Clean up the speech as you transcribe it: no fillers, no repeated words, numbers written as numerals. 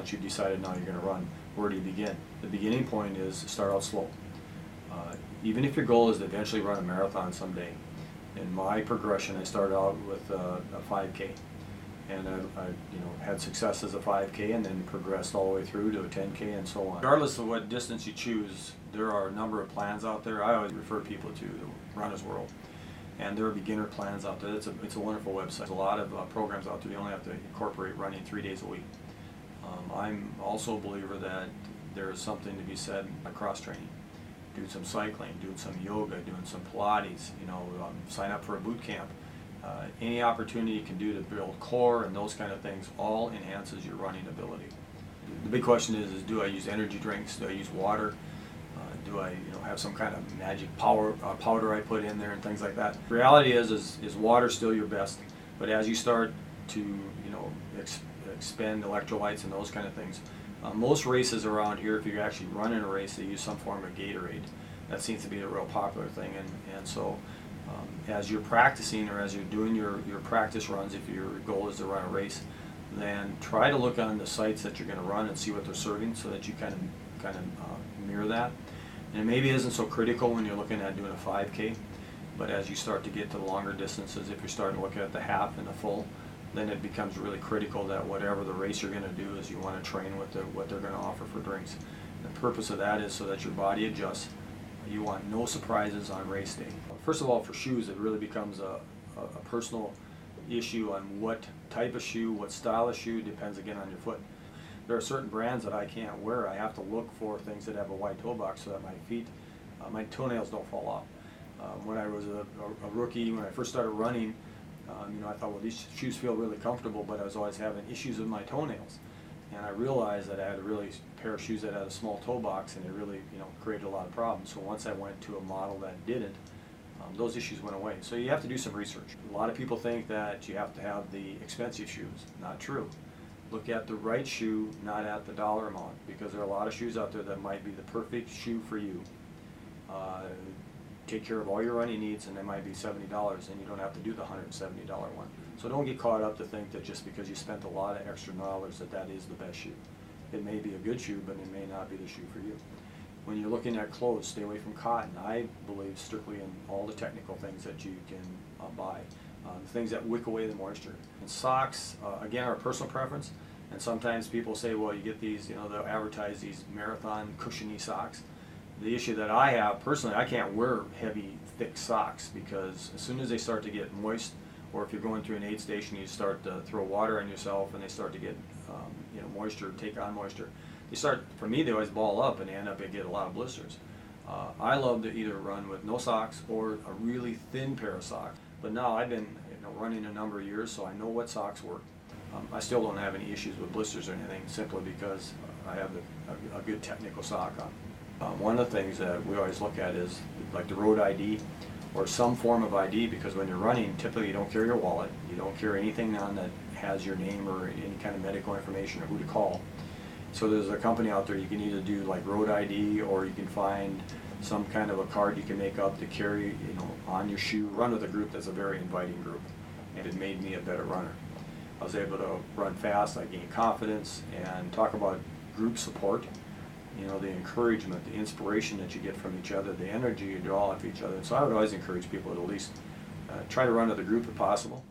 once you've decided now you're going to run, where do you begin? The beginning point is start out slow. Even if your goal is to eventually run a marathon someday, in my progression I started out with a 5K, and I had success as a 5K and then progressed all the way through to a 10K and so on. Regardless of what distance you choose, there are a number of plans out there. I always refer people to the Runner's World, and there are beginner plans out there. It's a wonderful website. There's a lot of programs out there. You only have to incorporate running 3 days a week. I'm also a believer that there is something to be said about cross-training. Doing some cycling, doing some yoga, doing some Pilates, sign up for a boot camp. Any opportunity you can do to build core and those kind of things all enhances your running ability. The big question is do I use energy drinks? Do I use water? Do I have some kind of magic powder I put in there and things like that? The reality is water still your best, but as you start to expend electrolytes and those kind of things, most races around here, if you're actually running a race, they use some form of Gatorade. That seems to be a real popular thing, and so as you're practicing or as you're doing your practice runs, if your goal is to run a race, then try to look on the sites that you're going to run and see what they're serving so that you kind of mirror that. And it maybe isn't so critical when you're looking at doing a 5K, but as you start to get to the longer distances, if you're starting to look at the half and the full, then it becomes really critical that whatever the race you're going to do is you want to train with what they're going to offer for drinks. The purpose of that is so that your body adjusts. You want no surprises on race day. First of all, for shoes, it really becomes a personal issue on what type of shoe, what style of shoe, depends again on your foot. There are certain brands that I can't wear. I have to look for things that have a wide toe box so that my feet, my toenails don't fall off. When I was a rookie, when I first started running, I thought, well, these shoes feel really comfortable, but I was always having issues with my toenails. And I realized that I had a really pair of shoes that had a small toe box, and it really, created a lot of problems. So once I went to a model that didn't, those issues went away. So you have to do some research. A lot of people think that you have to have the expensive shoes. Not true. Look at the right shoe, not at the dollar amount, because there are a lot of shoes out there that might be the perfect shoe for you. Take care of all your running needs, and they might be $70, and you don't have to do the $170 one. So don't get caught up to think that just because you spent a lot of extra dollars that is the best shoe. It may be a good shoe, but it may not be the shoe for you. When you're looking at clothes, stay away from cotton. I believe strictly in all the technical things that you can buy, the things that wick away the moisture. And socks, again, are a personal preference, and sometimes people say, well, you get these, they'll advertise these marathon cushiony socks. The issue that I have, personally, I can't wear heavy, thick socks because as soon as they start to get moist, or if you're going through an aid station, you start to throw water on yourself and they start to get moisture, take on moisture. For me, they always ball up and they end up and get a lot of blisters. I love to either run with no socks or a really thin pair of socks. But now I've been running a number of years, so I know what socks work. I still don't have any issues with blisters or anything, simply because I have a good technical sock on. One of the things that we always look at is like the road ID or some form of ID, because when you're running, typically you don't carry your wallet, you don't carry anything on that has your name or any kind of medical information or who to call. So there's a company out there you can either do like road ID, or you can find some kind of a card you can make up to carry on your shoe. Run with a group that's a very inviting group, and it made me a better runner. I was able to run fast, I gained confidence, and talk about group support. The encouragement, the inspiration that you get from each other, the energy you draw off each other. So I would always encourage people to at least try to run with a group if possible.